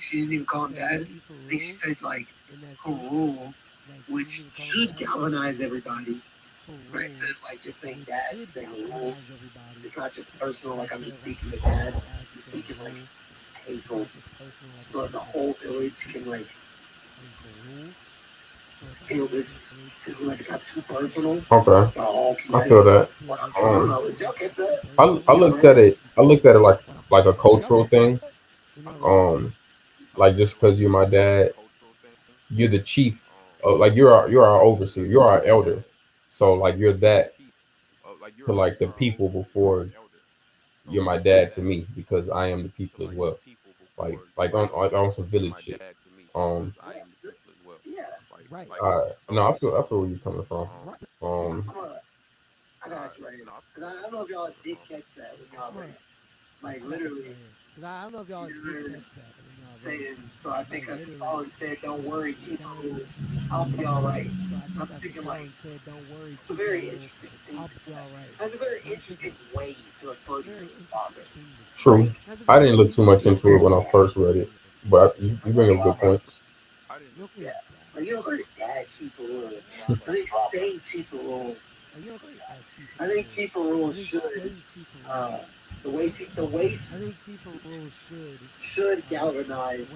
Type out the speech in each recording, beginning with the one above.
like she didn't even call him dad. I think she said like her rule, which should galvanize everybody. Right? Said like just saying dad, just saying rule. It's not just personal. Like I'm just speaking to dad. I'm speaking like hateful, so that the whole village can like feel this too, like it's not too personal. Okay, I feel that. I don't know. Did y'all catch that? I looked at it. I looked at it like a cultural thing. Um, like just because you're my dad, you're the chief. Like you're our overseer. You're our elder. So like you're that to like the people before you're my dad to me because I am the people as well. On some village shit. Um, Yeah. no, I feel where you're coming from. Um, I'm a, I got you right here. Cause I don't know if y'all did catch that when y'all read. Like literally, you're saying, so I think as Paul said, don't worry, keep cool, I'll be all right. I'm thinking like, it's a very interesting thing to say. That's a very interesting way to refer to your father, right? true. I didn't look too much into it when I first read it, but you bring up good points. Yeah. Like you don't call your dad Chief of Rule. I think saying Chief of Rule, I think Chief of Rule should, uh, the way should galvanize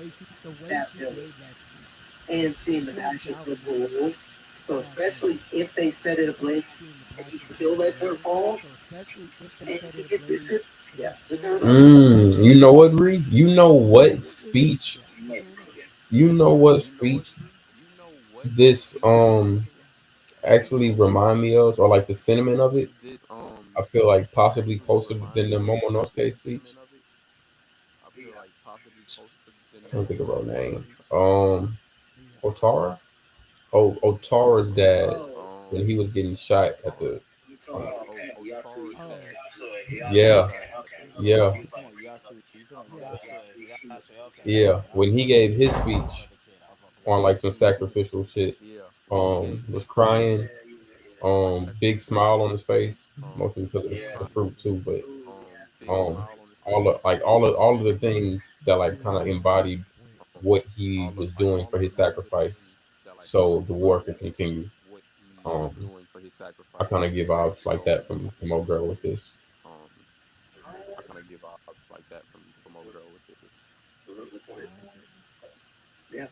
that village and seeing the passion for rule. So especially if they set it ablaze and he still lets her fall and she gets it, yeah, they're gonna know. You know what, Ree? You know what speech? You know what speech this actually remind me of, or like the sentiment of it? I feel like possibly closer than the Momonosuke speech. Can't think of her name. Otara. Oh, Otara's dad Oh, when he was getting shot at the. Um, okay. yeah, Okay, okay. yeah, Yeah, yeah. When he gave his speech on like some sacrificial shit, was crying, big smile on his face, mostly because of the fruit too, but ooh, yeah, um, all of the things that like kind of embodied what he was doing for his sacrifice, so the war could continue. Um, I kind of give vibes like that from old girl with this. that's a good point. Yeah,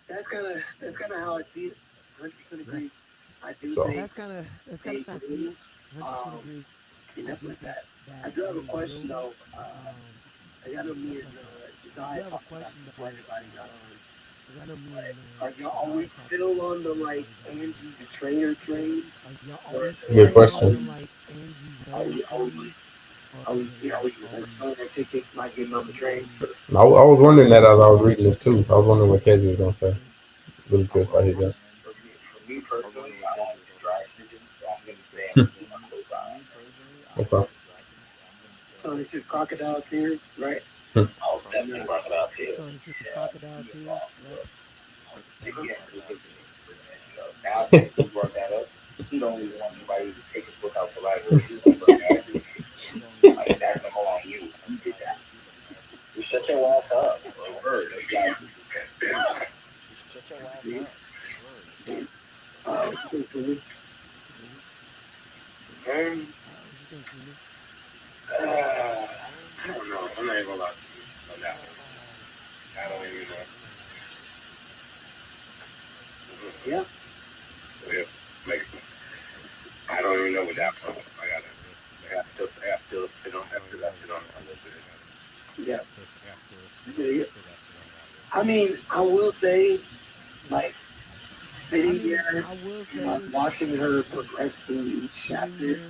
that's kind of how I see it. 100% agree. I do So think they do end up with that. I do have a question though. I got me and Josiah talked about it before everybody got on. But are we still on the like Angie's a traitor train, or is it's a it good like question. are we like selling our tickets, not getting on the train? I was wondering that as I was reading this too. I was wondering what Casey was gonna say. Really curious about his answer. For me personally, I have a dry decision, so I'm gonna say I'm gonna put my co-sign on there. Okay. So it's just crocodile tears, right? I was definitely crocodile tears. Yeah, he was lost, bro. And he had good experiences, man. Now that you brought that up, he don't even want anybody to take his book out for library. He's gonna put bad reviews. Like that's all on you. You did that. You shut your ass up. Word. Exactly. What you think, Philly? Um, I don't know. I'm not even gonna lie to you on that one. I don't even know. Yeah. Yeah. Like, I don't even know what that one. I have to sit on after that sit on a little bit. Yeah. Yeah. I mean, I will say, like, sitting here, watching her progress through each chapter,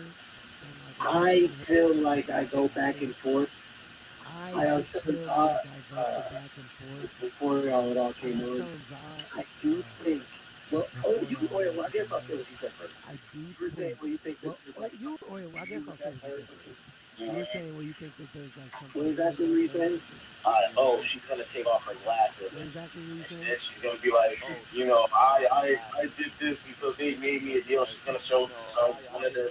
I feel like I go back and forth. I was telling Todd before it all came on. I do think. Well, well, I guess I'll say what you said first. You were saying, well, you think that there's like something you do with that hair or something. What exactly were you saying? Oh, she's gonna take off her glasses and she's gonna be like, I did this because they made me a deal. She's gonna show one of the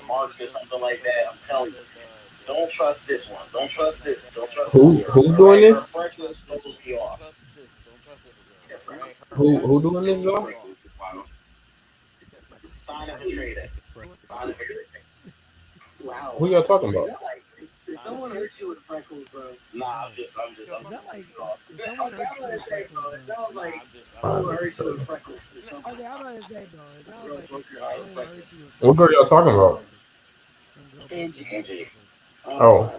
marks or something like that. I'm telling you. Don't trust this one. Don't trust this. Don't trust this girl. Who's All doing right, her this? freckles throws me off. Who doing this though? Sign of a traitor. Sign of a traitor. Wow. Who y'all talking Is about? that like? Did someone hurt you with freckles, bro? Nah, I'm just. Is that like? Is I'm someone hurt you gonna with say, bro. freckles, It bro? sounds like Sign someone of a hurt you with traitor. freckles. Okay, I'm about to say, bro. It sounds Bro, like broke your heart with someone freckles. hurt you with What girl y'all talking about? some girl broke your heart with Angie. freckles. Oh,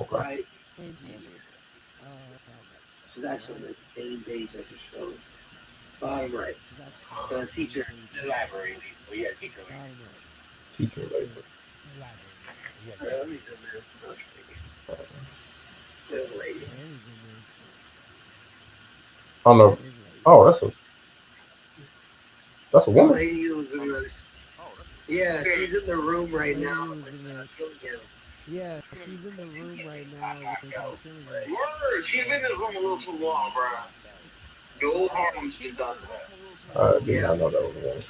okay. Right. Angie. Okay. She's actually on the same page as the show. Bottom right. The teacher. Elaborate. Oh yeah, teacher. Bottom right. Teacher labor. Let me zoom in. There's a lady. Oh no. Oh, that's a woman. Lady was in the, yeah, she's in the room right now. Yeah, she's in the room right now with Killian. Word, she's been in the room a little too long, bro. No harm's been done to her. I did not know that was a woman.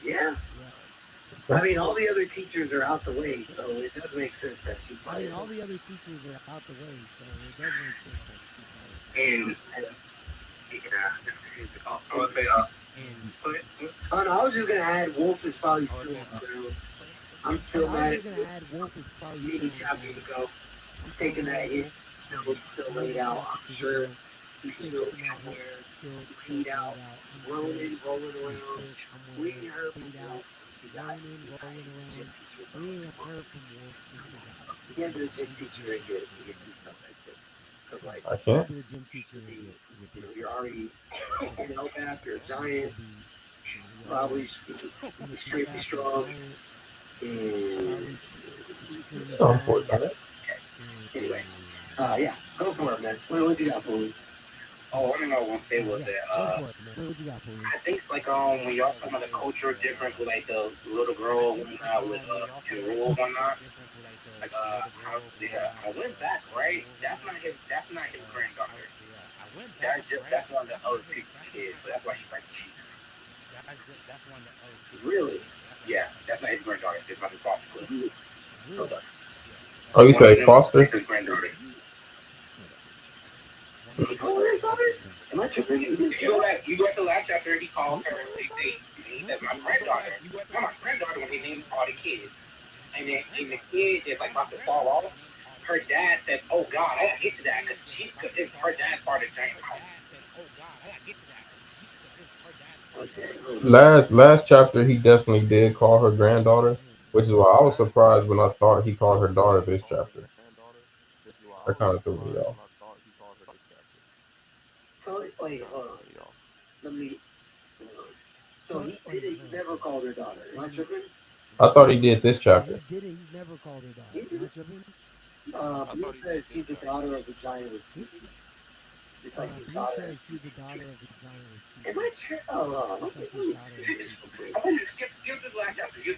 Yeah. I mean, all the other teachers are out the way, so it does make sense that she. I mean, all the other teachers are out the way, so it does make sense that she. And oh no, I was just gonna add Wolf is probably still through. I'm still mad at gonna add Wolf is probably 80 chapters ago. I'm taking that hit, still laid out. I'm sure he's still somewhere, still feed out, rolling around. We ain't heard from Wolf since he died. We ain't heard from Wolf since he died. You can't be a gym teacher and get do stuff like this. Cause like I can't. Be a gym teacher and you're already Hellcat, you're a giant, probably extremely strong, and So unfortunate. anyway, yeah, go for it, man. What you got for me? Oh, I want to know one thing was that what you got for me? I think like when y'all talking about the culture difference with like the little girl with Rule and whatnot. Like how I went back, right? That's not his granddaughter. That's one of the other kids, so that's why she's like cheap. Really? Yeah, that's not his granddaughter. It's not his foster. Hold on. Oh, you say foster? His granddaughter. Did he call her his daughter? Am I tripping? You go back to the last chapter, he called her. He said, my granddaughter. Not my granddaughter when he named all the kids. And then the kid is like about to fall off. Her dad said, "Oh God, I gotta get to that because her dad's part of the giant house." Last chapter, he definitely did call her granddaughter, which is why I was surprised when I thought he called her daughter this chapter. That kind of threw me off. Wait, hold on. Let me. So he never called her daughter. Am I tripping? I thought he did this chapter. He didn't. He's never called her daughter. Am I tripping? Blue says she's the daughter of the giant with teeth. Just like his daughter. Blue says she's the daughter of the giant with teeth. Am I tripping? Oh, I want to skip to the last chapter. You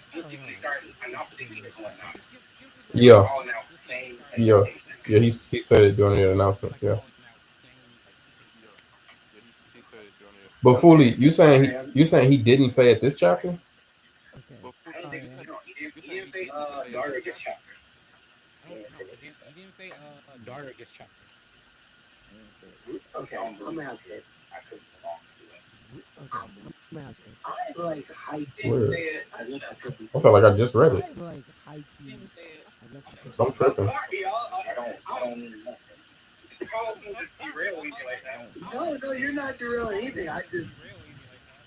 started announcing these and whatnot. Yeah. Yeah, he said it during the announcements, yeah. But Fully, you saying he didn't say it this chapter? Okay. I don't think he didn't say daughter gets chapter. He didn't say daughter gets chapter. Okay, I'm gonna have to. I could belong to it. Okay, I'm gonna have to. I like high Weird. say it. I felt like I just read it. I like high key. So I'm tripping. I don't know. No, you're not derailing anything. I just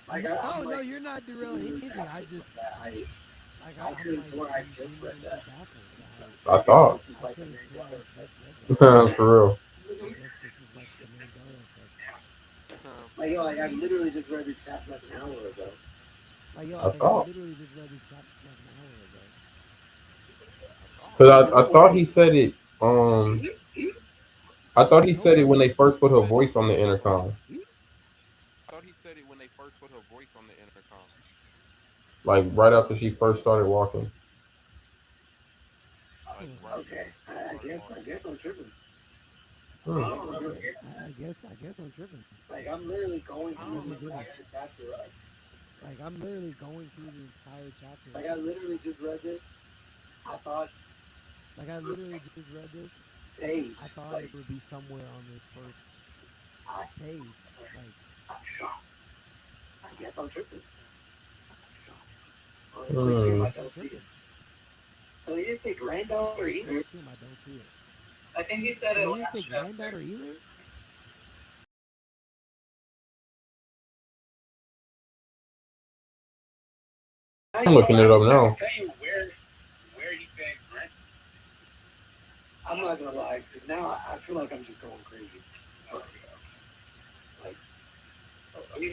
like. No, you're not derailing anything. I just. I could have sworn I just read that. I thought. For real. Like, I literally just read this chapter like an hour ago. I thought. Because I thought he said it. I thought he said it when they first put her voice on the intercom. Like right after she first started walking. Okay, I guess I'm tripping. I guess I'm tripping. Like I'm literally going through the entire chapter. Like I'm literally going through the entire chapter. Like I literally just read this. I thought, Like I literally just read this. page. I thought Like, it would be somewhere on this first I, page. Like, I'm shocked. I guess I'm tripping. Let me see if I I'm don't see it. tripping. So he didn't say granddaughter I either. don't see him. I don't see it. I think he said Oh, it he didn't say last chapter. granddaughter either. I'm looking it up now. Where he said grand. I'm not gonna lie, because now I feel like I'm just going crazy. Like, let me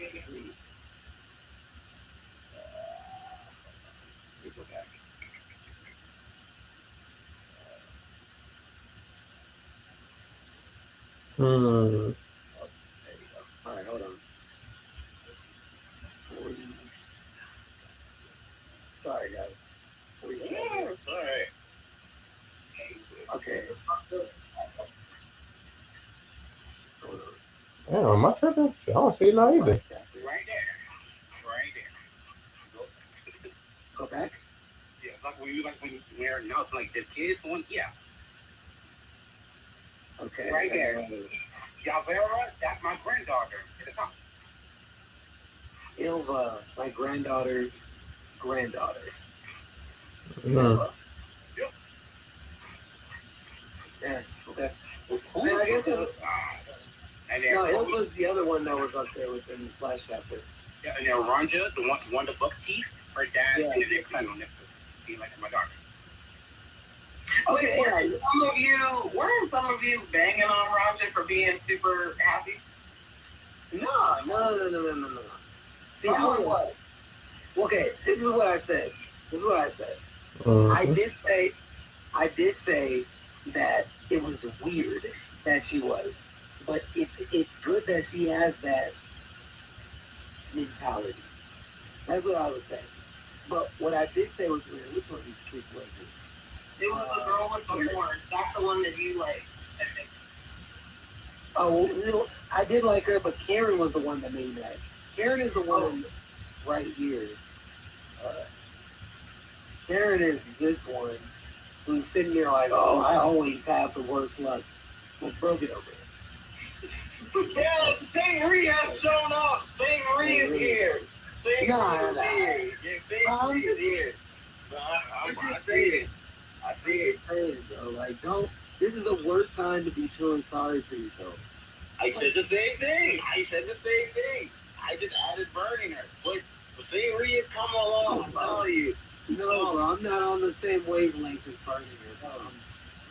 go back. Hmm. All right, hold on. Sorry, guys. Yeah, sorry. Okay. Hold on. Damn, am I tripping? I don't see it now either. Right there. Right there. Go back. Yeah, like when you're now it's like the kids one. Yeah. Okay. Right there. Yavera, that's my granddaughter. Ilva, my granddaughter's granddaughter. Mm. Yep. Yeah. Okay. I guess it, no, Ilva's the other one that was up there within the last chapter. Yeah, and then Ranja, the one the buck teeth, her dad, and the next time on next to be like my daughter. Okay, yeah. Weren't some of you banging on Ranja for being super happy? No. See, what? Okay, this is what I said. Mm-hmm. I did say that it was weird that she was, but it's good that she has that mentality. That's what I was saying. But what I did say was weird. Which one of these kids was it? It was the girl with the horns. That's the one that you liked, I think. Oh, no, I did like her, but Karen was the one that made that. Karen is the one right here. Karen is this one who's sitting there like, oh, I always have the worst luck. Well, broke it over. Yeah, St. Marie has shown up. St. Marie is here. St. Marie is here. Yeah, St. Marie is here. I see it. I see it. Bro. Like, don't. This is the worst time to be feeling sorry for yourself. I said the same thing. I just added burning her. But St. Marie is coming along. I'm telling you. No, bro. I'm not on the same wavelength as burning her.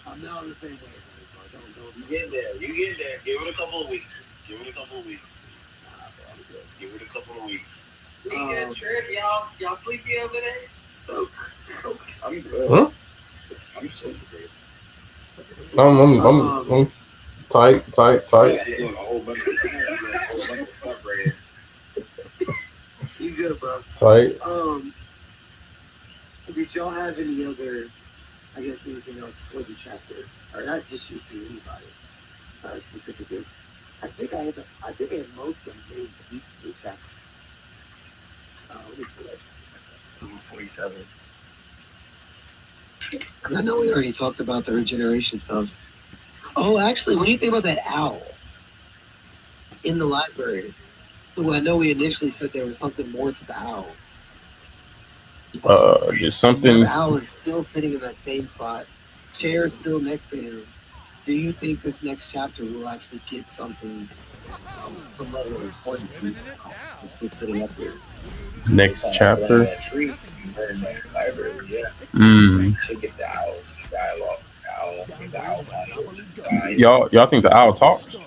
I'm not on the same wavelength. Don't. You get there. Give it a couple of weeks. Nah, bro, I'm good. Give it a couple of weeks. Weekend trip, y'all sleepy over there? I'm good. Huh? I'm so good. I'm tight. Yeah, doing a whole bunch of stuff right here. You good, bro? Tight. Did y'all have any other, I guess, anything else for the chapter, or not just you two, anybody specifically? I think I had most of them made the the chapter. Let me pull that chapter. 47. Because I know we already talked about the regeneration stuff. Oh, actually, what do you think about that owl in the library? Well, I know we initially said there was something more to the owl. There's something. The owl is still sitting in that same spot. Chair is still next to him. Do you think this next chapter will actually get something, some level of important? It's just sitting up here. Next chapter. Should get the owl's dialogue. Y'all think the owl talks?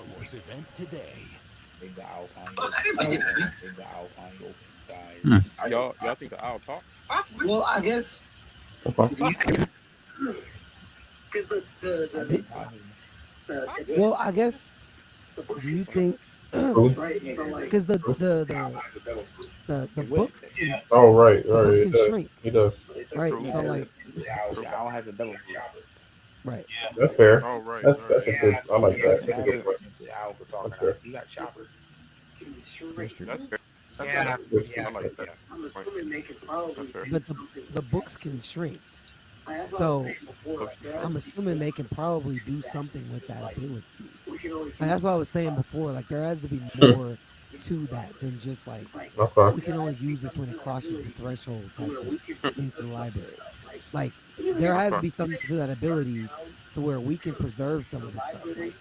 Y'all think the owl talks? Well, I guess. Okay. Because Well, I guess. Do you think? Because the books. Oh, right. Books can shrink. It does. Right. So like. The owl has a double. Right. That's fair. Oh, right. That's a good. I like that. That's a good point. The owl could talk. That's fair. You got Chopper. That's true. That's fair. That's I fair. like that. I'm assuming they could probably. But the books can shrink. So I'm assuming they can probably do something with that ability. And that's what I was saying before. Like there has to be more to that than just like Okay. we can only use this when it crosses the threshold type thing into the library. Like there has to be something to that ability to where we can preserve some of the stuff. Like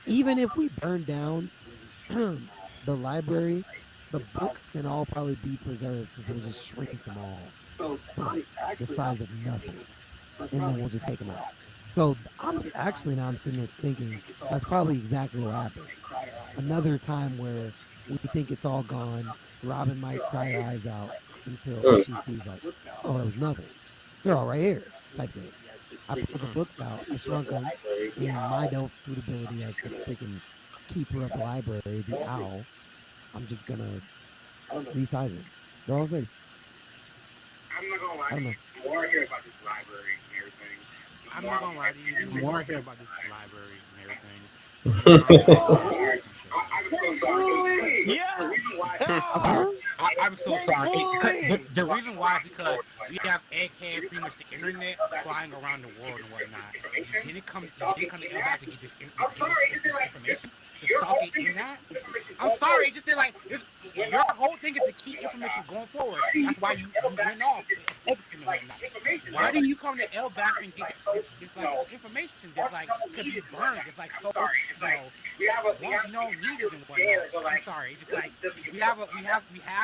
even if we burn down the library, the books can all probably be preserved because we'll just shrink them all to like the size of nothing, and then we'll just take them out. So I'm sitting there thinking that's probably exactly what happened. Another time where we think it's all gone, Robin might cry her eyes out until she sees like, oh, it was nothing. They're all right here, type thing. I pulled the books out, I shrunk them, and my dude ability as the freaking keeper of the library, the owl, I'm just gonna resize them. They're all safe. I'm not gonna lie I don't to know. you. The more I hear about this library and everything, I'm not gonna lie to you. The more I hear about this library and everything, I'm so sorry. yeah. The reason why I'm so sorry. The reason why is because we have egghead, pretty much the internet flying around the world and whatnot. You didn't come to Elback to get this information. To stalk it in that. I'm sorry. Just say like your whole thing is to keep information going forward. That's why you went off. Why didn't you come to Elback and get this like information that's like could be burned? It's like so well known leaders and whatnot. I'm sorry. It's just like we have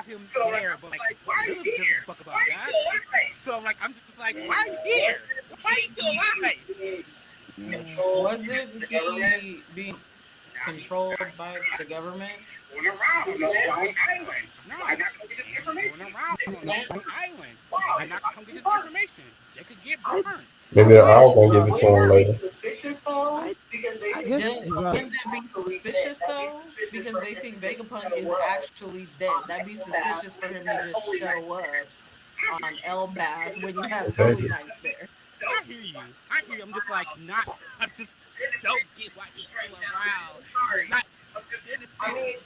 him there, but like Philip doesn't fuck about that. So like I'm just like, why are you here? Why are you still alive? Wasn't he being controlled by the government? Going around the island. No, I'm not gonna get this information. going around the island. I'm not gonna get this information. They could get burned. Maybe the owl gonna give it to him later. Suspicious though, because they I guess you're right. wouldn't that be suspicious though? Because they think Vegapunk is actually dead. That'd be suspicious for him to just show up on Elbath when you have Holy Knights there. I hear you. I'm just like I just don't get why he's still around. Not. I mean,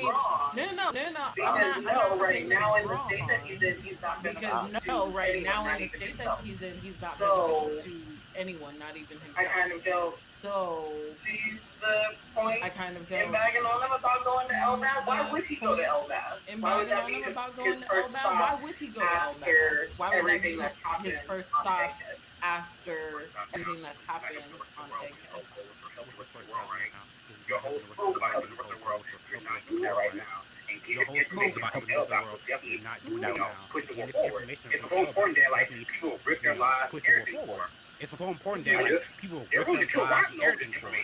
no, I'm not saying that you're wrong. I'm not right now in the state that he's in, he's not beneficial right now in the state that he's in, he's not beneficial to anyone, not even himself. I kind of don't. So, sees the point. I kind of don't. And bagging on him about going to Elbath. Why would he go to Elbath? And bagging on him about going to Elbath. Why would he go to Elbath? Why would that be his first stop after everything that's happened on Egghead? Your whole school about the world, you're not doing that right now. And Your whole school about helping the world, you're not doing that now. Push the world forward. It's so important that like people risk their lives, push the world forward. It's so important that like people risk their lives and everything for it.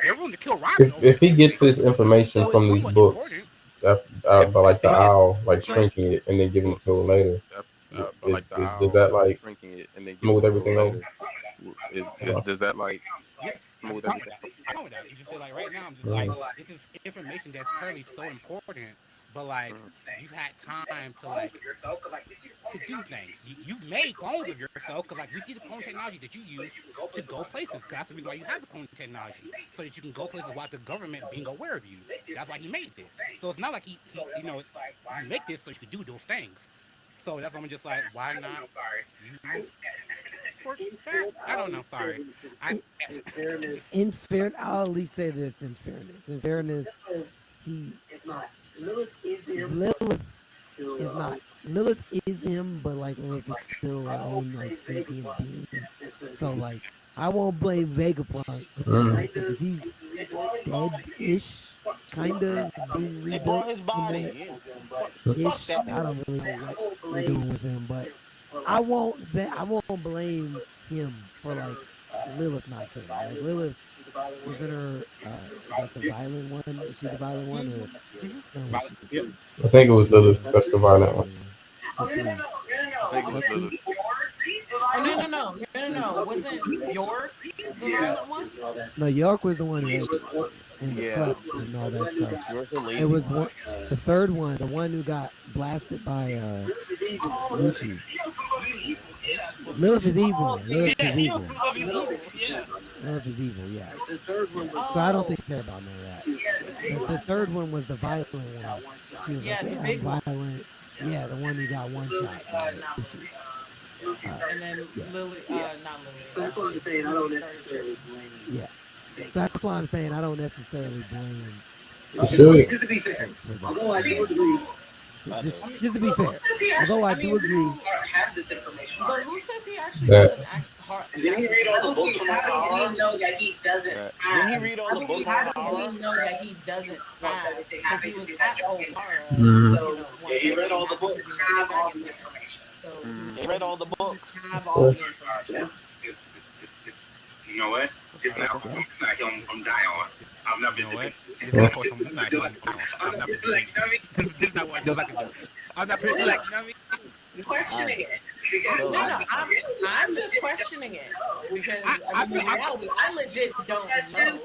They're willing to kill Robin. If he gets his information from these books, but like the owl, like shrinking it and then giving it to him later, does that like smooth everything over? Does that like smooth everything? I know that. You just feel like right now, I'm just like, this is information that's currently so important, but like, you've had time to like, to do things. You've made clones of yourself, because like, we see the clone technology that you use to go places, because that's the reason why you have the clone technology, so that you can go places without the government being aware of you. That's why he made it. So it's not like he you know, you make this so you can do those things. So that's why I'm just like, why not use I don't know. Sorry. I'll at least say this in fairness. He is not. Lilith is him. Lilith is him, but like Lilith is still our own like sentient being. So like, I won't blame Vegapunk because he's dead-ish, kind of being rebuilt. Ish. I don't really know what we're doing with him, but I won't blame him for like Lilith not killing. Like Lilith, is it her? Is that the violent one? Is she the violent one? Or, I think it was Lilith. That's the violent one. No. Wasn't York the violent one? No, York was the one who ate and slept and all that stuff. It was the third one, the one who got blasted by Lucci. Lilith is evil. Lilith is evil, yeah. So I don't think she cared about none of that. The third one was the violent one. She was like, I'm violent. Yeah, the one who got one shot. Not Lily. And then Lily, not Lily. So that's what I'm saying. I don't Lucy started necessarily tripping. blame. Yeah. So that's why I'm saying I don't necessarily blame. You should. Just to be fair, for that. although I do agree. Just to be fair, although I do agree. Have this information. But who says he actually That- doesn't act hard? Did he read all the books from How do we know that he doesn't? Didn't he read all the books? How do we know that he doesn't have? Because he was at O'Hara. Mhm. So he read all the books. Have all the information. So He read all the books. Have all the information. You know what? It's not I'm dying on. I've never been what? I'm This is not what I do. I'm not pretty like, you know what I mean? Questioning it. No, I'm just questioning it because I mean, in reality, I legit don't know. I'm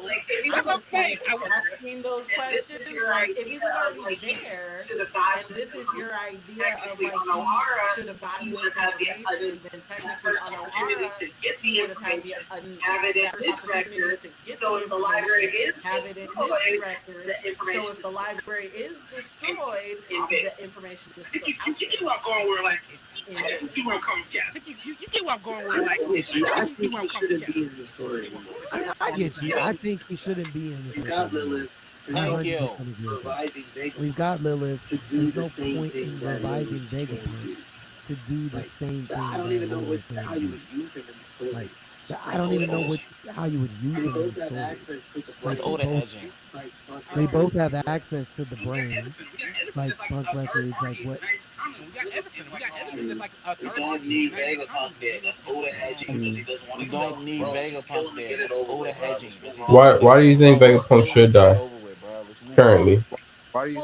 asking those questions. Like, if he was already there, and this is your idea of like he should have gotten this information, then technically on O'Hara, he would have had the opportunity to get the information, have it in his records. So if the library is destroyed, the information is still out there. You are going where like you want to come yeah. You get what I'm going with, like, I think he shouldn't be in the story anymore. I get you. I think he shouldn't be in this. We got Lilith. Thank you. Reviving Vegapunk. We've got Lilith. To do There's no the same point thing in that reviving Lilith Vegapunk to do the same thing. I don't that even know Lilith how did. you would use him in the story. Like, I don't even know how you would use They him in both the have story. access to the Like, It's Oda hedging. They both have access to the brain, like Punk Records, like what? We got Edison. We got Edison that's like a third. We don't need Vegapunk there. That's Oda hedging because he doesn't want We to don't need Vegapunk there. That's Oda hedging. Why do you think Vegapunk should die currently? Why do you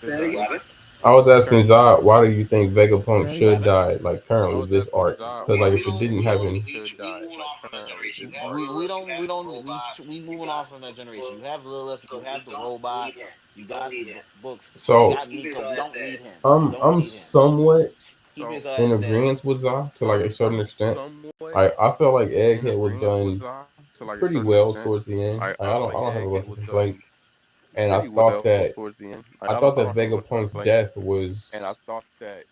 think? I was asking Zod, why do you think Vegapunk should die, like currently this arc? Because like if it didn't happen, Should die like currently. This we moving off from that generation. You have Lilith, you have the robot, you got the books, So- you got Nico. We don't need him. I'm somewhat Keep his in ass dead. agreement with Zod to like a certain extent. I feel like Egghead was done pretty well towards the end. I don't have a bunch of complaints. And I thought that towards the end. I thought that Vegapunk's death was And I thought that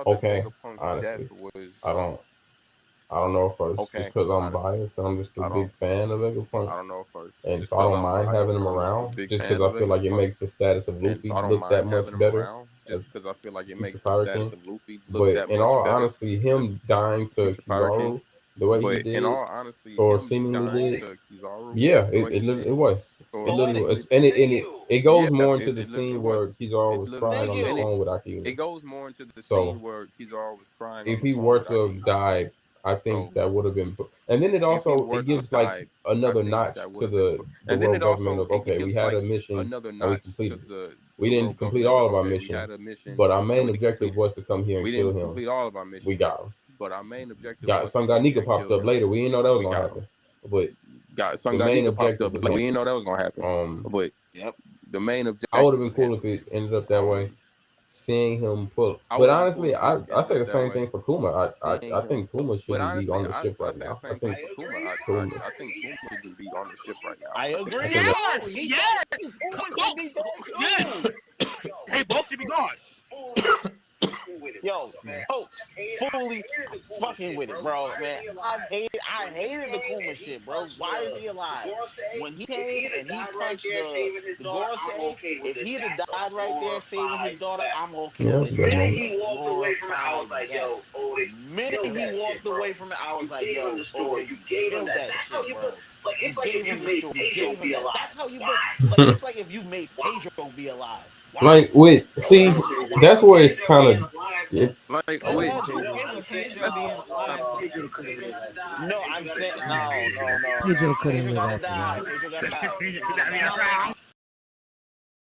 okay. Vegapunk's Honestly, death was I don't know if it's Okay, just because I'm honestly. biased and I'm just a I big fan of Vegapunk. I don't know if And just so I 'cause don't I'm mind biased, having him I'm just a around big just fan because I of feel like it Vegapunk. makes the status of And Luffy so I don't look mind that having much him better. around just because I feel like it Future makes the Pirate status King. of Luffy look But that in much all better. honesty, him dying to Future Pirate Kizaru King. the way he But did, in all honesty, or him seemingly dying did, to Kizaru, yeah, the way it he did, it was. or It literally was, seemingly- and it goes Yeah, more into it the literally scene was. where Kizaru It was literally crying on the was. phone with Akiyama. It goes more into the So, scene where Kizaru was crying. If on the he phone were with to have Akiyama. died, I think So- that would have been. And then it If he also were it to gives have like died, another I think notch that to would've the And then world it also government of okay, we gives, had like, a mission another and we notch to completed. the We world didn't complete government all of our okay, mission, we had a mission, but our and main we objective completed. was to come here and We kill didn't him. complete all of our mission. We got him. But our main objective Got was Sun to come God here Nika and popped kill up him. later. We didn't know that was We gonna got happen, but Got Sun the God main Nika popped objective up. was Like, we that. didn't know that was gonna happen. But Yep. the main objective. I would have been was cool him. if it ended up that way. Seeing him pull, I but would've been honestly, cool if it I ended say up the that same way. thing for Kuma. Seeing I him think Kuma But shouldn't be honestly, on the ship I right say the now. I same think thing for Kuma. Kuma. I think Kuma shouldn't be on the ship right now. I agree. Yes! He Yes! should be gone. Yes! Hey, both should be gone. Yo, Coach, fully fucking with it, bro, man. I hated the Kuma shit, bro. Why is he alive? When he came and he punched the Gorosei, if he'd have died right there saving his daughter, I'm okay Yeah, with that's a good it. moment. He walked away from it. I was like, yo, Oda, Minute he walked away from it, I was like, yo, Oda, you killed that shit, bro. Like, You it's like gave if you him the made story. Pedro be alive. That's how you look. Like, it's like if you made Pedro be alive. Why? Like with see, that's where it's kind of. Like, That's wait, okay with Pedro being alive. No, I'm saying no. Pedro couldn't live gotta after die. that. Pedro gotta die. He should not be around.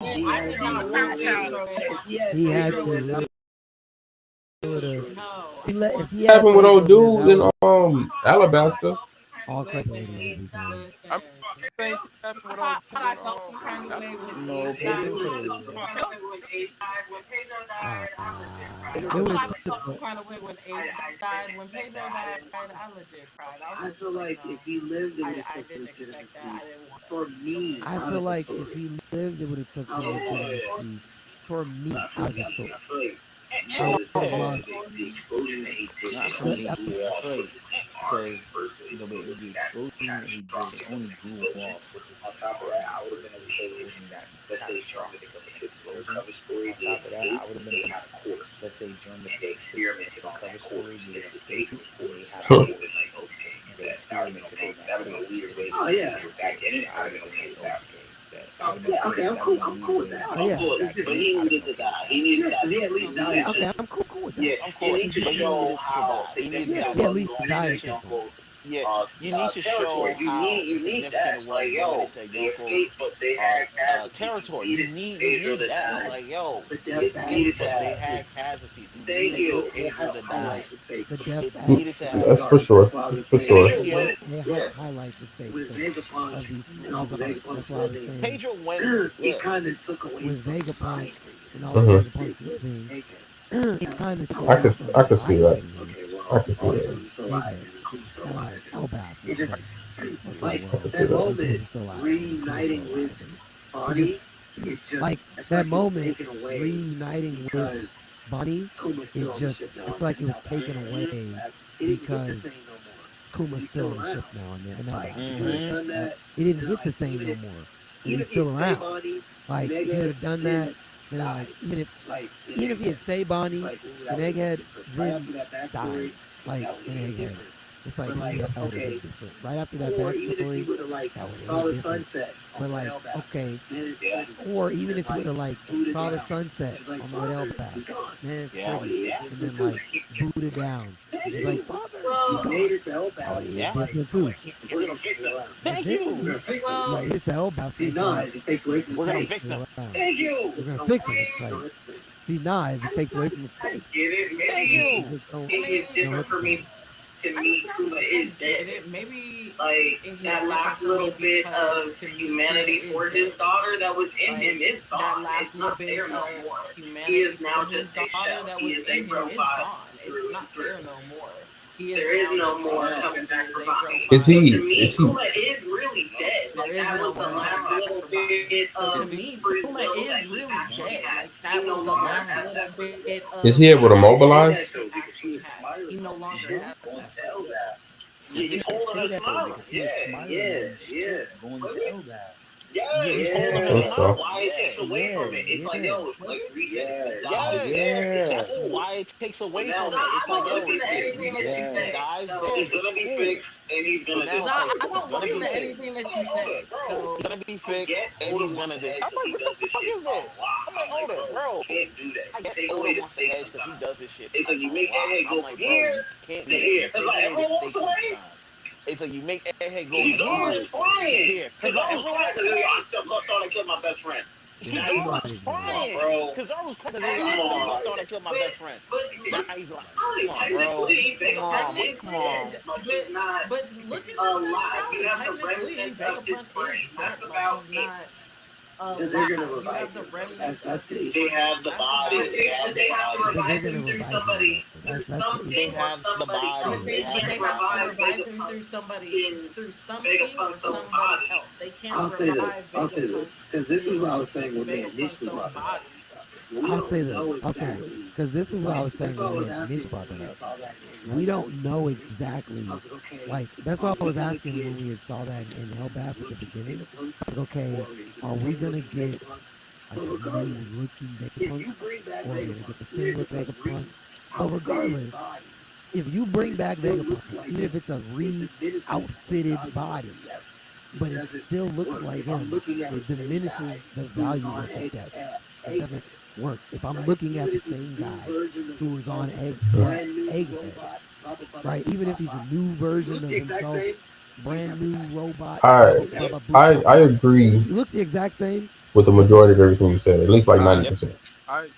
I did not want Pedro. He had to. No. If he Happened with old Pedro, dude that in Alabasta. all credit would be gone. Listen. I thought I felt some kind of way when Ace died. When Ace died, when Pedro died, I legit cried. I thought I felt some kind of way when Ace died. When Pedro died, I legit cried. I feel like if he lived in the I didn't expect that. I didn't want that. for me, I feel like if he lived, it would have took the legitimacy for me out of the story. I feel like the explosion that he did, it only blew off because the explosion that he did, it only blew off. On top of that, I would have been able to say, let's say during the cover story, on top of that, I would have been able to have a court. Let's say during the experimented on that cover story, they escaped, and they had a court. Like, okay, they experimented on that. That was a weird way to back in it. I would have been okay. Okay, I'm cool with that. Oh, yeah. But he needed to die. He needed to die. He at least died. Okay, I'm cool with that. Yeah, I'm cool. he needs to show how significant Yeah, at least was die. his uncle. Yeah, you need to show how you need that. significant it Like, was yo, going to they your escaped, but they had territory. You need that. It's like, yo, The it's deaths needed act- that they had casualties. Thank you. They highlight the stakes. The deaths It needed to have. That's for sure. For sure. They highlight the stakes With of Vegapunk, these you know, arcs. That's why I was saying Pedro went. it kind of took away with from Vegapunk and all Mhm. the Vegapunk's living, it kind of took I away could from I could see that. Okay, well, I can see that. Egghead, Elbath. It just like I can see that that. moment reuniting with Bonnie. It just Like I felt that like it was moment taken away reuniting with because Bonnie, Kuma's still it on the just ship now. I feel like it was taken away It didn't get because the same no more. Kuma's He's still still on the ship around. now, and Like, Elbath. if So he had done that, it didn't then, hit the like, same even no if- more. even He's if still he had around. Bonnie, Like if he Egghead, had done that, then like even if he had saved Bonnie, like, and Egghead right then after that backstory, died, like that would an hit Egghead. different. It's like But, like, that would have okay, hit different. Right after that or even if backstory, he would have like that would saw have the hit different. sunset But on like, Elbath, okay, man, it's Yeah. pretty. or even if you Like, would have like booted saw the down. sunset Just like, on Father, Red he's Elbath, gone. man, it's Yeah. pretty, Yeah. and then like booted down, just like Father, Well, he's gone. made it to That would Elbath. have hit Yeah. different too. We're gonna fix it. Thank But you. then, We're gonna fix it. Well, when it's Elbath, See, it's nah, like, it just takes away from the We're gonna stakes. fix him. around. Thank you. We're gonna fix it. It's like, see, nah, it just takes away from the stakes. Get it? Thank Maybe you. Just don't- maybe it's don't different look for the me. same. To me, Kuma is get dead. it. Maybe Like it hits that last different for little me bit because of to me, humanity Kuma for is his dead. daughter that was in Like, him is that gone. last It's little not bit there no of more. humanity He is now for his just a daughter shell. that He was is a in him is robot gone. through It's and not through. there no more. He is There is now no just more a shell. coming back He for is a Bonnie. robot. Is he- So to me, is he- Kuma is really dead. There Like, is that no was the more last coming back little for Bonnie. bit So to of me, free Kuma will is that he really actually dead. had. Like that He was no the longer last has little that free will. bit of Is he able to life mobilize? that he actually had. He no longer has that free will. He's holding a smile. Yeah. Going to sell that. Yeah, he's yeah. holding a smile. Why it takes away from it? It's like, yo, it's like reset. That's why it takes away from it. I It's like, don't yo, listen to anything that you say. dies So there. it's gonna be fixed, and he's gonna Now do it's I like, don't it's gonna listen be to fixed. anything that you say. So It's gonna be fixed, and he's gonna do. I'm like, what the fuck is this? I'm like, Oda, bro. Can't do that. I get Take Oda away the wants to stakes hedge because he sometimes. does this shit. It's like you make Egghead I'm go like, from bro, you here can't to do that. here. You It's take like away everyone the walks stakes away. sometimes. It's like you make Egghead go He's from always here to flying. here. Because I was crying because I thought I killed my best friend. Kizaru was crying. Bro. Kizaru was crying because Come on. I thought I killed my best friend. But Now he's like, really, come on, bro. technically, Come on, come on. like, he's not but look at a the lot. You have the technically remnants of his Vegapunk brain. is That's dead. about Like he's not They're gonna alive. You revive have the him. remnants That's of the his issue. They have the That's body. about it. They have to revive They're him gonna through revive somebody. him. Through That's the something They issue. or have the somebody body. else. But they can't have to revive revive him Vegapunk through somebody, in through something or Vegapunk's own somebody body. else. They can't I'll say this. revive I'll say Vegapunk this because this is what I was saying when they Vegapunk's initially own brought it up. body. I'll say this because this is what I was saying when we initially brought that up. We don't know exactly, like, that's what I was asking when we had saw that in Elbath at the beginning. Like, okay, are we going to get like a new looking Vegapunk, or are we going to get the same look Vegapunk? But regardless, if you bring back Vegapunk, even if it's a re-outfitted body, but it still looks like him, it diminishes the value of that death. It doesn't work. If I'm looking at the same guy who was on Egghead, right? Even if he's a new version of himself, brand new robot. I agree. You look the exact same with the majority of everything you said, at least like 90%. I agree.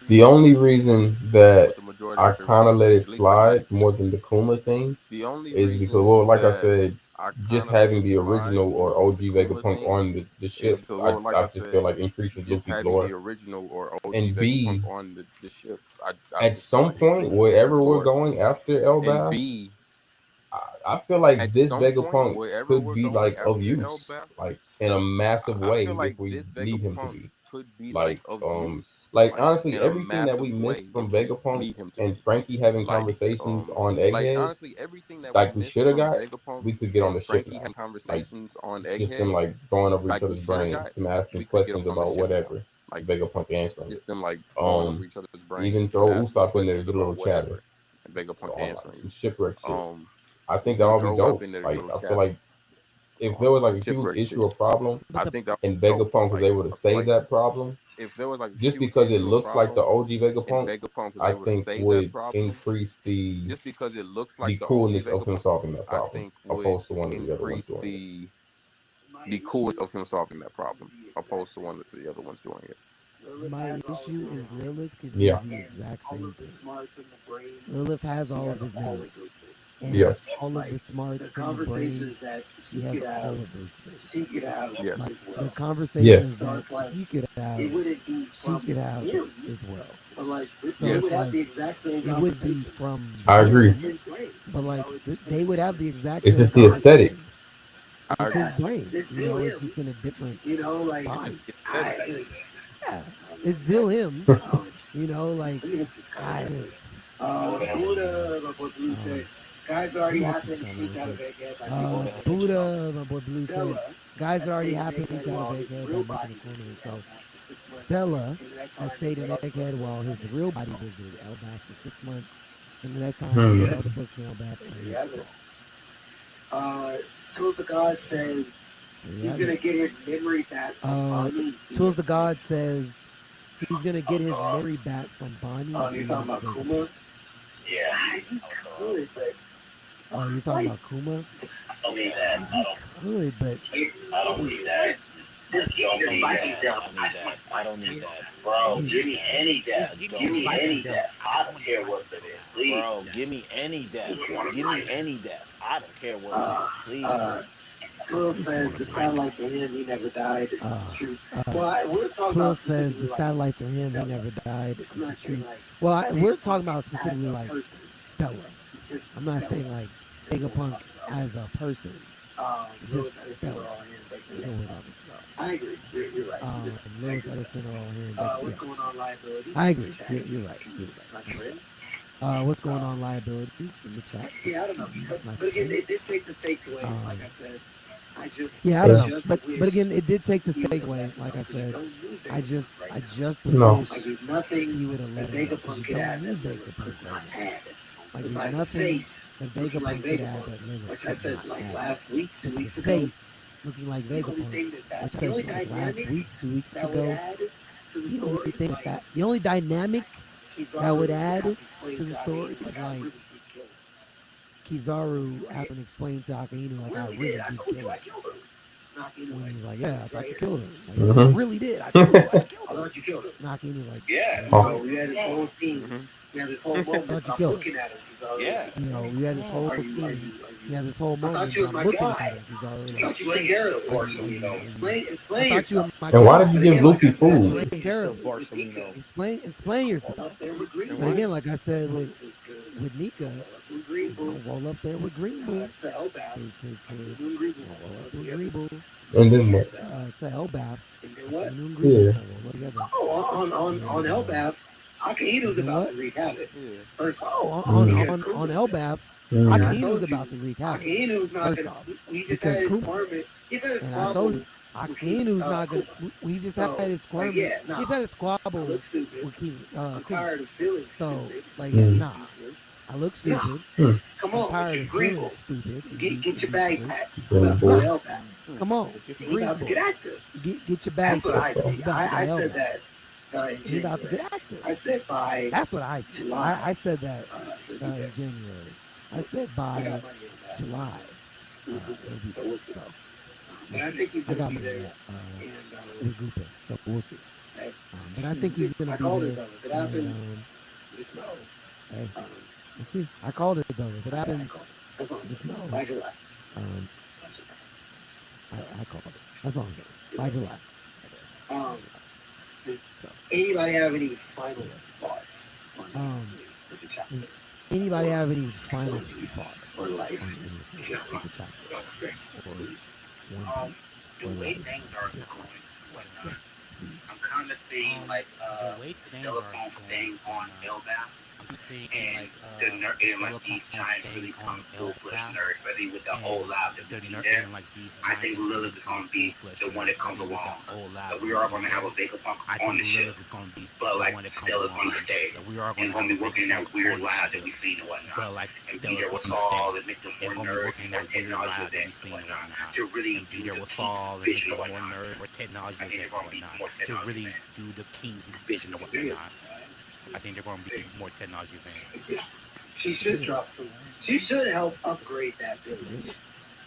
The only reason that The majority I of kind of everything let you it said, at least slide more than the Kuma thing the only is reason because, well, like I that said, I just kinda having let the it slide original or more OG than the Kuma Vegapunk thing on the is ship, because, well, like I I just said, feel like increases just Luffy's having lore. the original or OG And B, Vegapunk on the ship, I at just feel some like point, increases wherever Luffy's we're lore. going after And Elbath, B, I feel like at this some point, Vegapunk wherever could we're be going like of after use, Elbath, like in a massive I way feel like if we this need him to Vegapunk be. could be like like abuse. like honestly In a everything that massive we way missed from if you Vegapunk need him to and be. Frankie having Like conversations on like Egghead, honestly, everything that we like we missed should have from got, Vegapunk we could get on and the ship Frankie now. having Like conversations on just them Egghead, like going over each like we other's should have brains, got, them asking we could get questions on the about ship now. whatever. Like Vegapunk answering it. just them like going over each other's Even brains, throw asking Usopp in there to questions get a little about chatter whatever, and Vegapunk on like answering some you. shipwreck shit. I think that Even would be throw Usopp dope. in there to get a Like little I feel chatter like if there on was like some a huge shipwreck issue shit. or problem, I think that and dope. Vegapunk was able to save Like that problem, if there was like a just huge because it issue or looks like the problem OG and Vegapunk, Vegapunk was I able to think save that would problem, increase the just because it looks like the OG coolness of him Vegapunk, solving that I problem, think would opposed to one of the other ones increase doing it. the coolness of him solving that problem, opposed to one of the other ones doing it. My issue is Lilith could Yeah. do the exact same thing. Lilith has all of his memories. And Yes. all of the smarts and the brains, she has all of those things. Yes. Like, the conversations that he could have, she could have as well. So Yes. it's like, it would be from I agree. him, but like they would have the exact It's same just the aesthetic. conversations. I It's agree. his brain, it's just in a different body. Aesthetic. Yeah, it's still him. Like I just. Guys already happened to sneak out of Egghead. Buddha, my boy Blue said, guys are already happy to sneak out of Egghead by making a corner himself. Stella has stayed in Egghead while his real body visited Elbaf for 6 months. And that time, he read all the books in Elbaf and read the Tools the God says he's gonna get his memory back from Bonnie. Tools the God says he's gonna get his memory back from Bonnie. You're talking about Kuma? Yeah, he could, but oh, you're talking about Kuma? I believe that. He could, but I don't believe that. I don't need that. Bro, give me any death. Give me any death. I don't care what it is. Please. Bro, give me any death. Give me any death. I don't care what it is. Please. Twill says the satellite to him, he never died. It's true. We're talking Twill about says the satellites are him, he never died. This is true. Well, we're talking about specifically like Stella. I'm not saying like Vegapunk as a person. Just Stella. I agree. You're right. Lilith Edison are all him. What's going on, liability? I agree. You're right. What's going on, liability in the chat? Yeah, I don't know. But again, it did take the stakes away. Like I said, I don't know. But again, it did take the stakes away. Like I said, I just wish he would have let it go. Because you don't need Vegapunk right now. Like there's nothing that Vegapunk could add that Lilith could not add. Just the face looking like Vegapunk, which I think like last week, 2 weeks ago. The only dynamic that would add to the story is like Kizaru having explained to Akainu like I really did kill him. When he's like, yeah, I thought you killed him. Like, I really did. I killed him. And Akainu's like, yeah. We had this whole theme. We had this whole moment. I'm looking at him. Yeah. We had this whole theme. We had this whole moment. I'm looking at him. Kizaru. I thought you took care of it. Explain yourself. And why did you give Luffy food? Explain yourself. But again, like I said with Nika, roll up there with Green Bull. And then what? It's a Elbaf. Yeah. On Elbaf, Akainu's about to wreak havoc. On Elbaf, Akainu's about to wreak havoc. First off, because Kuma, and I told you, Akainu's not gonna. We just had his squirm. He's had a squabble with Kuma. So like, nah. I look stupid. Come I'm on, tired of feeling stupid. Get your bag packed. Come on, Get active. Get your bag packed. I said that. He's about to get active. I said by. That's what I said. I said that in January. I said by July. It'll be so. I think he's I going got to me be there. with Gupa, so we'll see. But I think he's going to be there. Just know. Hey, we'll see. I called it though. If it happens, just know. By July. I called it. That's all I'm saying. By July. Does anybody have any final thoughts? Does anybody have any final thoughts Or like, on anything with the chapter? Or One Piece? Or the way like, things are going, whatnot, yes, please. I'm kind had the way things are Telephone going staying on LBAP. I'm seeing And like and like these Telecom giants staying really on become full-fledged LBAP nerds, especially with the and whole lab that we see there. and like these I giants think really Lilith is become going to be full-fledged the one that nerds, comes especially with along. the old lab That that we we are see going to have there. a Vegapunk I on think the ship, Lilith is going to be but the like one that comes Stella's going along. to stay That we are and going to going have to a be working in that Vegapunk weird on the lab that ship. we've seen and whatnot. But like And be there Stella's with going to stay. Saul and make them They're more going to be nerds working in and more that weird technology lab that advanced we and seen and whatnot whatnot. to really And be do there the with king's Saul and vision make and them more whatnot. nerds, more technology I think they're advanced and going to be whatnot. more To technology really advanced. do the king's vision and whatnot. I think they're going to be more technology advanced. She should drop some. She should help upgrade that village.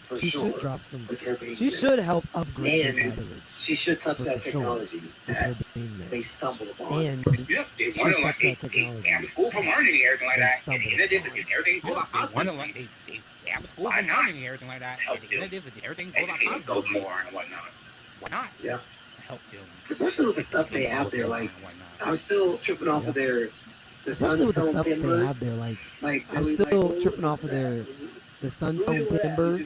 For She sure. should drop some. With her being She there. should help upgrade And that village. she should touch For that sure. technology With that her being there. they stumbled upon. And Yep, they she want to touch like that they technology. have a school for learning and everything like They that. And stumbled in addition, upon. everything goes Yeah, out they want to positively. like they have a school Why for not? learning and everything like that. Help And them. everything goes out Educate those positively. more and whatnot. Why not? Yeah. Help them. Especially with the stuff they have there, like I'm still tripping off of their the Especially with the Sunstone stuff they Timber. have there, like Like I'm they still like, tripping off of their the Sunstone Timber.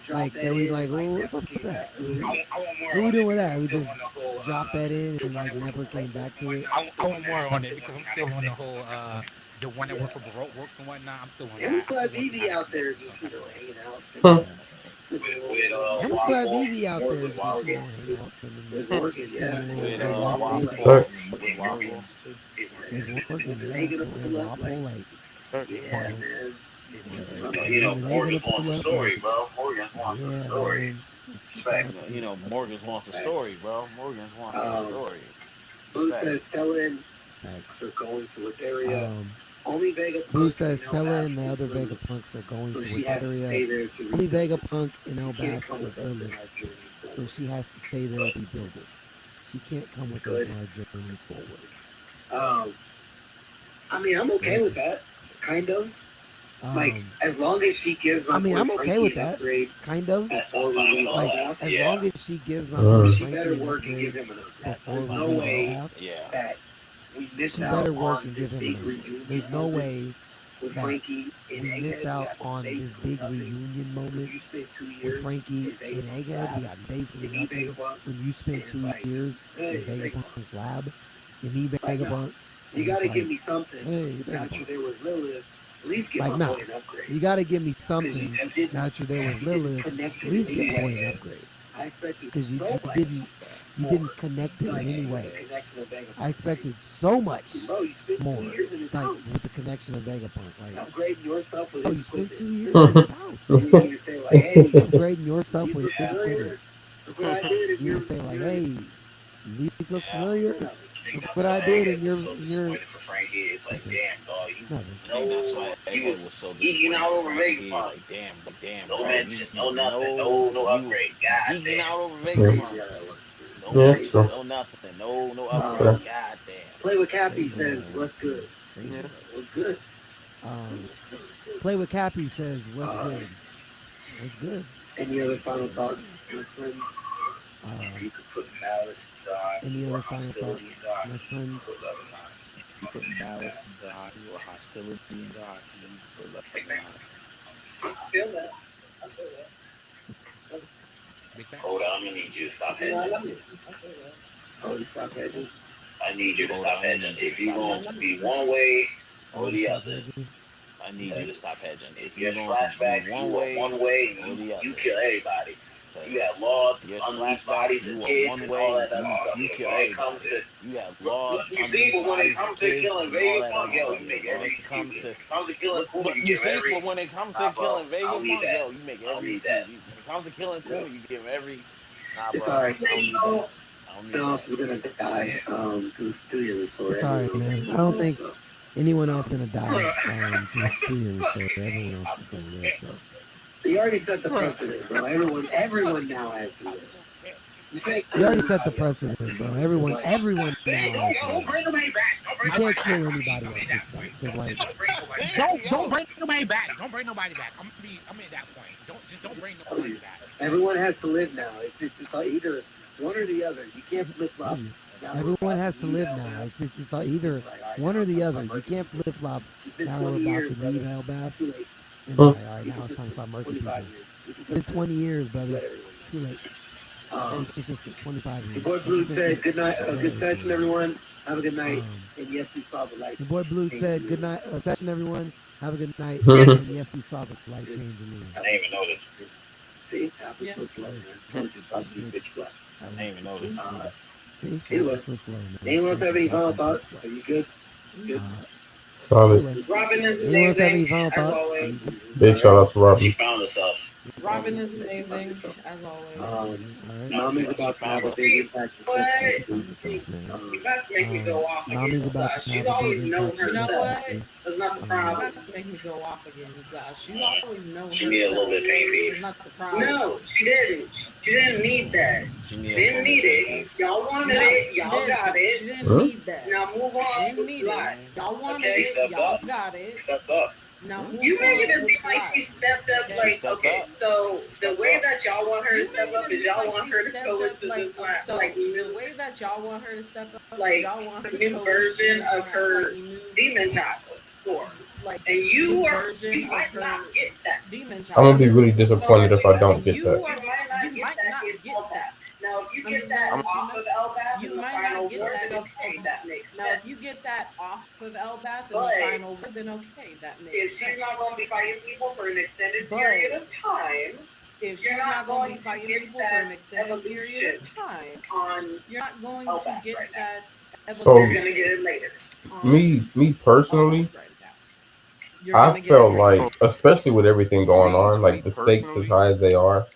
Like they was like, oh, what's up with that? I want more What we on doing it with that? We because just I'm still on the whole, dropped that in and like never came back to it. I want more on it because I'm still on the whole the one that works for Baroque Works and whatnot. I'm still on that. And we I still have still want Vivi to out there connect just some hanging out. Huh. With And we still have Vivi out there just hanging out singing. with Morgan, yeah. With Waffle, Facts. with Wobble. With Morgan, yeah. They gonna And pull up, Wapple, like, like, yeah, man. You know, they Morgan gonna wants pull a up, story, like, bro. Morgan wants a yeah, story. man. It's Right. awesome. You know, Morgan's wants a story, bro. Morgan's wants a story. Blue Respect. says Stella and Facts. are going to what area? Um, Only Vega. Blue says Stella and the other Vegapunks are going so to she what has to stay area? there to Only rebuild. Vegapunk and She can't Elbaf come is with us in Lilith, our journey so forward. she has to stay there and rebuild it. She can't come with us Good. on our journey forward. I mean, I'm okay with that, kind of. Like, Um, as long as she gives my I mean, boy I'm okay Frankie with an that. upgrade Kind of. before we leave Like, Elbaf, as Yeah. long as she gives my Uh. boy she Frankie better an work and give upgrade him an upgrade. before There's we no leave way Elbaf. Yeah. that we missed She out better work on and this give him big an upgrade. reunion There's no moment way with that Frankie and we Egghead. missed out got on this basically big nothing. reunion moment You spent 2 with years Frankie in and Vegapunk's Egghead. We lab, got basically in me nothing. Vegapunk, When you and spent it's 2 like, years hey, in Vegapunk. Vegapunk's lab, and me Like, no. Vegapunk, You and gotta it's give like, me something. hey, Now that Vegapunk. you're there with Lilith, at least give Like, my nah. boy an upgrade. You gotta give me Because something. you didn't, Now that you're there with you didn't Lilith, connect at it least in give any boy way. an upgrade. I expected Because you so much didn't more. connect it in Like, any with the way. connection of Vegapunk. I expected so much Bro, you spent more, 2 years in his like house. with the connection of Vegapunk. Like, Upgrading your stuff with oh, his you spent equipment. 2 years in his house. You need to say like, hey, Upgrading your stuff these with look his familiar. equipment. Look what I did. You need to say like, hey, these look Yeah. familiar. Look what I did in your disappointed for Frankie. It's like, damn, dog, you nothing. I think that's why you Egghead was so eating disappointed all for over Frankie. He's Vegapunk. like, damn, No bro. mention, no nothing, no, no you was upgrade. God geeking out damn. over Yeah. Vegapunk. No Yeah, mention, true. no nothing, no Fair. upgrade. God damn. Play with Cappy Crazy, says, man. what's good? Crazy. Yeah. What's good? Play with Cappy says, what's Uh, good? What's good? Any other final thoughts, my friends? You could put malice inside. Any or other final thoughts, hostility inside. my friends? Put love inside. You put malice inside or hostility inside, and then you put love Amen. inside. I feel that. I feel that. Big facts. Hold on, I'm gonna need you to stop Yeah, I hedging. love it. Oh, you stop hedging? I need you to Hold stop on, hedging. If you stop want to be one way or the Stop other. hedging. I need you to stop hedging. If Your you're going to flashbacks, be you one want way one way, or the other. you kill everybody. You have Because laws, your unleashed flashbacks, bodies you and are kids one and way, all that other stuff. you kill When it comes everybody. to You have laws, you see, but when it unleashed comes bodies to of kids killing and all that Vegapunk, other yo, stuff. you make When every it comes excuse. to When it comes to killing Kuma, But you you give see, every. but when it comes to Nah, killing bro, I'll need Vegapunk, that. yo, you make I'll every need excuse. that. When it comes to killing Kuma, you give every. Nah, It's bro, alright. I don't need that. I don't need Who else that. is gonna die? Through your story. It's alright, man. I don't think anyone else gonna die through your story. Everyone else is gonna live. So You already set the precedent, bro. Everyone now has to live. You can't you already set the precedent, bro. Everyone now has to live. Don't bring nobody back. Don't You bring can't nobody kill back. anybody at this point because like Don't bring nobody back. Don't bring nobody back. Don't bring nobody back. I'm at that point. Don't bring nobody back. Everyone has to live now. It's like either one or the other. You can't flip flop. everyone has to live now. It's either one or the other. You can't flip flop. Now we're about to leave Elbaf. And like, all right, now it's time to start murking people. It's been 20 years, brother. Too late. Consistent, 25 The years. boy Blue said, Consistent. "Good night, That's good very session, good. everyone. Have a good night." And yes, we saw the light. The boy Blue change said, in "Good the night, session, everyone. Have a good night." Mhm. And yes, we saw the light change in the room. I didn't even notice. See, that was Yeah. so slow, man. Told you about to be pitch black. I didn't even notice. See, Anyway, that was so slow, man. anyone else have any final Told you about thoughts? to Are you good? Good. Solid. Anyway, Robin is anyone else have any amazing, final as thoughts? always. Big shout out to She Robin. found herself. Robin is amazing as always. All right. Mommy's about to have a big impact. She found herself, man. You about to make me go off again. Mommy's about to She's have a always big known impact. You know herself. what? That's not the You're problem. about to make me go off again, Zaz. She's always known She needed a little herself. bit of pain It's peace. not the problem. No, she didn't. She didn't need that. She She need didn't need it. Y'all wanted it. She Y'all didn't. got She it. didn't need that. Now move on. She didn't with need it. life. Y'all wanted Okay, it. step Y'all up. got it. Step up. Now move You making on it with seem like she life. stepped up, Okay? like, Stepped okay, up. so the Stepped way up. that y'all want her to You step making up it is seem y'all like want she her to stepped go up into like this line, so like the new, way that y'all want her to step up, like y'all want her to new go into version this of line, her like new, demon child form. like And new you are, version you of might her not get that. demon I'm child. gonna be really disappointed if I don't get You that. are, You might not you get might that not in get LBAP. that. Now, if you I'm get just that letting you off know. of LBAP You in the might final not get war, that then in okay, LBAP. that makes Now, sense. if you get that off of LBAP in But the final war, then okay, that makes if sense. she's not going to be fighting people for an extended But period of time, if you're she's not not going to be going to fighting get people for an that extended period evolution of time, on you're not going to LBAP get right now. that So You're going to get it evolution later. on me personally, LBAP right now. You're I gonna get it felt later. like, especially with everything going on, like the stakes as high as they are,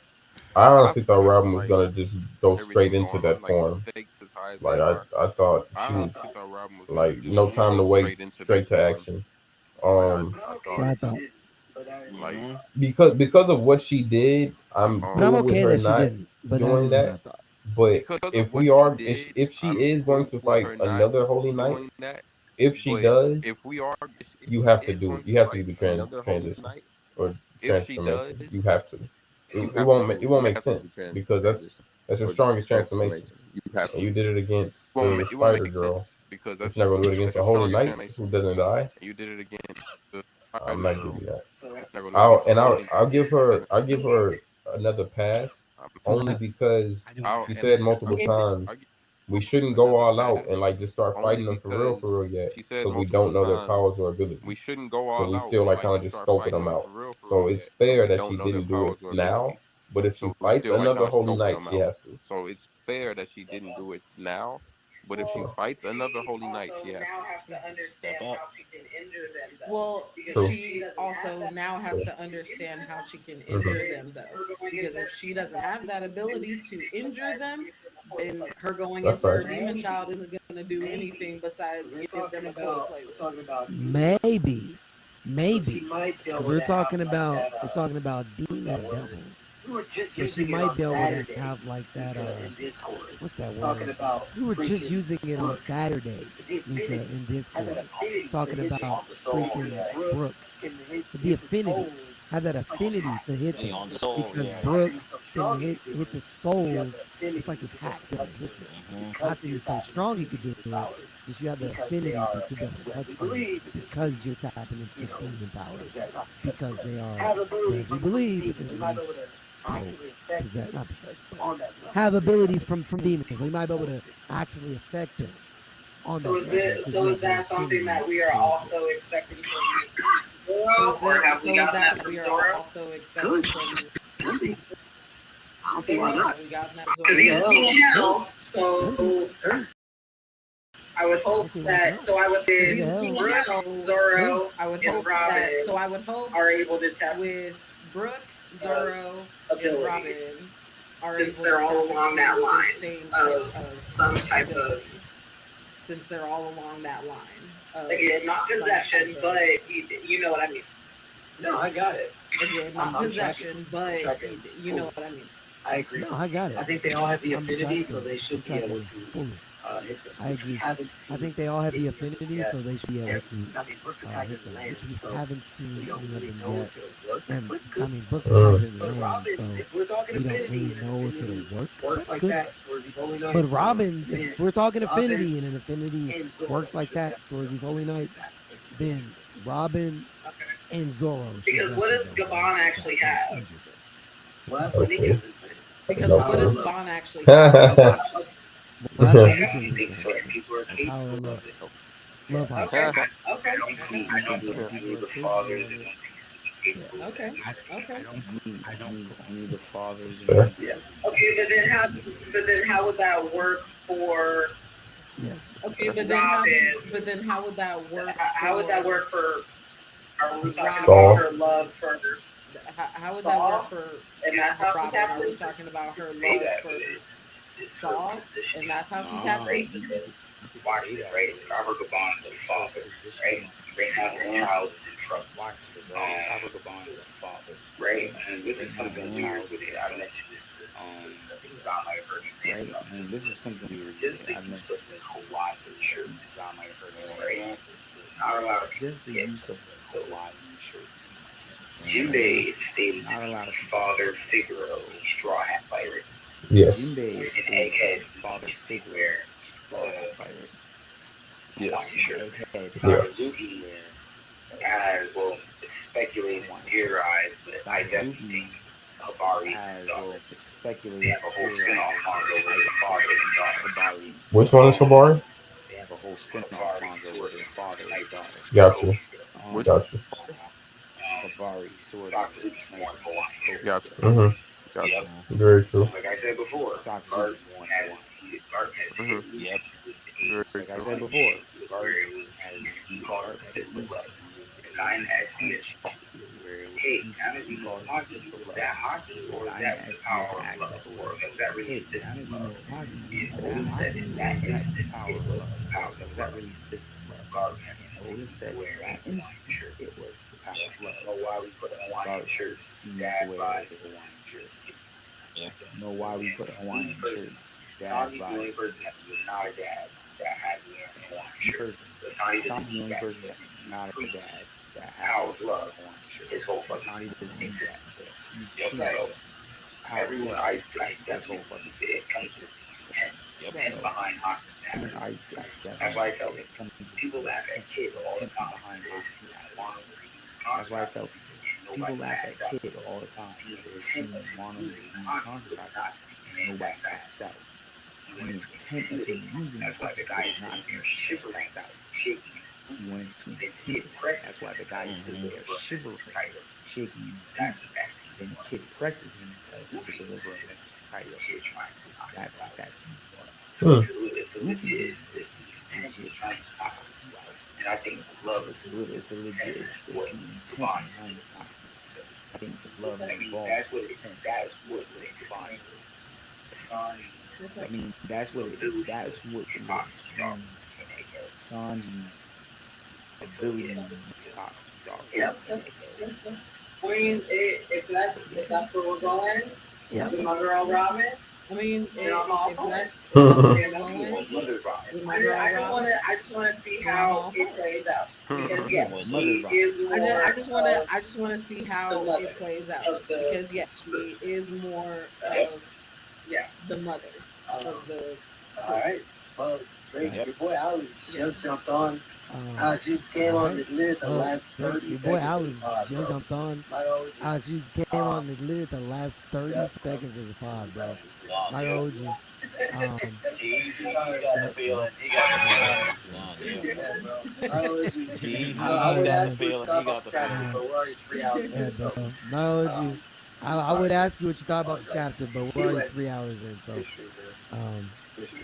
I honestly thought Robin was gonna just go straight into that form. Like I thought she was like no time to waste, straight to action. So I thought. Because of what she did, I'm But I'm cool with okay her that she not didn't. But that doing is what that. I thought. But if she is going to fight another Holy Knight, if she does, you have to do the transition or transformation. You have to. It won't make sense because that's your strongest transformation. And you did it against the Spider Girl, but you're not gonna do it against a Holy Knight who doesn't die. I'm not giving that. I'll give her another pass only because she said multiple times we shouldn't go all out and like just start fighting them for real yet because we don't know their powers or abilities. So we still like kind of just scoping them out. So it's fair that she didn't do it now, but if she fights another Holy Knight, she has to. But if she fights another Holy Knight, she has to understand Step up. how she can injure them. Though. Well, True. she also now has to understand how she can injure them, though. Because if she doesn't have that ability to injure them, then her going That's into her right. demon child isn't going to do anything besides give them a toy to play with. Maybe. She might be able Because we're to talking have about like demon that, devils. we were just So she using it might on be able Saturday to have like that in Discord. what's that Talking word? about We were just freaking using it on Brooke. Saturday, The Nika, affinity. in Have Discord. that affinity to Talking hit about the soul. freaking Brooke Brooke. can hit The affinity. souls. Have that affinity to hit Hey, them. on the soul, Because yeah. Brooke He's so can strong, hit he can do the it. souls. It's like his hat to hit them. Mhm. Not that he's so strong he could do it, just you have the affinity to be able to touch them because you're tapping into the demon powers. Because they are, as we believe, not possessed, but have abilities from demons. So you might be able to actually affect them on that level. So is that something that we are also expecting from you? Or have we gotten that from Zoro? Also expecting from you. Could be. I don't see why not. We got that Because he's doing hell, so I would hope that. So I would think Zoro, I would and hope Robin that. So I would hope are able to tap with Brooke, Zoro, and ability. Robin are Since able they're to all tap along into that the line same of type of some type of, ability. Since they're all along that line. again, not some possession, type of- but you know what I mean. No, I got it. Again, not I'm possession, but tracking you know what I mean. I agree. No, I got it. I think they all have the I'm affinity, tracking. so they should I'm be able tracking to fully. hit them. I which we agree. haven't I seen think they all have the it affinity, yet. so they should be able to I mean, Brooks attacking hit the them, land, which we so haven't seen we any don't of really them know yet. if it'll work. And But I mean, Brooks Uh. attacking the But land, Robin, so if we're talking we don't affinity, really and know if affinity it'll work. works But like good. that towards these Holy Knights. But Robin's, then if we're talking Robin affinity and an affinity and Zoro works like should that definitely towards these Holy Knights, exactly. then Robin and Zoro should Because what does definitely go Gabon in actually and have? injure them. Well, that's what Nika has been saying. Because No what clue. does Spawn actually have? Well, that's what we can be saying. The power of love. Love life. Okay. I Okay. don't believe the fathers. Yeah. Okay. Okay. Only the fathers. That's fair. Yeah. Okay, but then how would that work for? Yeah. Okay, but then how would that work? How would that work for? Are we talking Saul. about her love for? How would that work for? And that's how she Robin? taps Are we into. talking about her love for Saul, and that's how she taps into? Watch it, right? Robert Gabon is the father, right? They have a child in trouble. Watch this, right? Robert Gabon is a father. Right? And this is something weird with it. I mentioned this. John might have heard me say Right, and this is something weird. just the I've use mentioned. of the Hawaiian shirt. John might have heard me right? Not Not allowed to just the get use of the Hawaiian shirt. Jinbei is stated Not to a lot be of the people. father figure of the Straw Hat Pirate. Yes. Jinbei is An egghead father figure. where Straw Hat Pirate. Yes. Hawaiian shirt. Egghead. Yeah. Suzuki has, well, it's speculated and theorized that I definitely think Habari As is well, the it's speculated. They have a whole spin-off on where the father and daughter. Habari. Which one is Habari? They have a whole spin-off on where the father and daughter. Got you. Which Got you. Habari, sword. Dr. Luke's more Hawaiian. Gotcha. Mm-hmm. Gotcha. Yep. Very true. Like I said before, Bart has Bart has Mhm. Yep. Very Like I true. said before, Bart has Bart has left. Nine has Mitch. Hey, now that you know hockey, is that hockey or is that the power of love? Or is that really this love? Otis said in that instant it was the power of that love. really this Bart has Otis said wearing that a Hawaiian instant shirt. it was the power Yeah, of love. I don't know why we put a Hawaiian shirt. Dad Dad wear buys a Hawaiian shirt. Yeah. Don't know why we put Hawaiian shirts. Dad Tommy buys. the only person that was not a dad that had me wearing a Hawaiian shirt. But Tommy Tommy doesn't the only that. person that's not a dad that Power has of love. a Hawaiian shirt. His whole fucking Tommy doesn't need existence. that. So Yep, so everyone I definitely it comes to 10 behind hockey. That's why I tell people laugh at kids all the time. That's why I tell people laugh at kid all the time. They're seeing Mono being contracted and nobody passed out. The intent of him using That's why the guy is not sitting there shivering, pass out. shaking. He wanted to intent. That's why the guy is sitting there shivering, shaking. Then the kid presses him and tells him to deliver a message to Kaido. That's Legit. And I think love it's a legit. It's the what intent defines behind the topic. I think the love is I mean, involved. that's what defines I mean, that's what Sanji's ability in these topics are. Yep. I mean, if that's where we're going, Yeah. with my girl Robin. I mean, if that's Mhm. where we're going, with my girl Robin. I just want to see how it plays out. Because yes, she is more. I just want to see how it plays out. Because yes, she is more of the mother of the. All right. Well, great. Your boy Alex just jumped on. You came all on the lid the last 30 your seconds. boy Alex of the pod, just bro. jumped on. My OG. Alex, you came on the lid the last 30 seconds of the pod, bro. My OG. He got the feeling. He got the feeling. He got the feeling. But we're already 3 hours Yeah, in, so. bro. My OG. I would ask you what you thought about the chapter, but we're already 3 hours in, so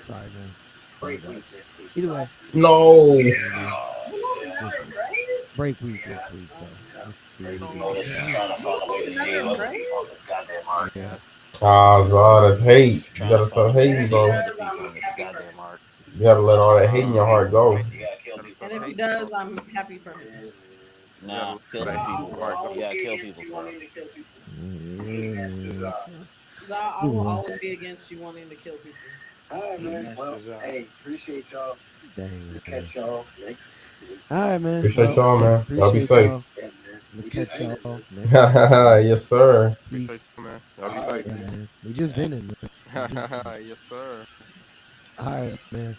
sorry, man. Either way, No. break week next week, so let's see what we do. Yeah. Zod, that's hate. You gotta stop hating, bro. Goddamn Mark. You gotta let all that hate in your heart go. And if he does, I'm happy for him. Nah, kill some people, bro. You gotta kill people, bro. Because I will always be against you wanting to kill people. All right, man. Well, hey, appreciate y'all. Dang, man. Catch y'all next week. All right, man. Appreciate y'all, man. Y'all be appreciate safe. y'all. We'll catch y'all. Yes, sir. Peace. Man. Y'all be Yeah, safe. man. We just been in, man. Yes, sir. All right, man.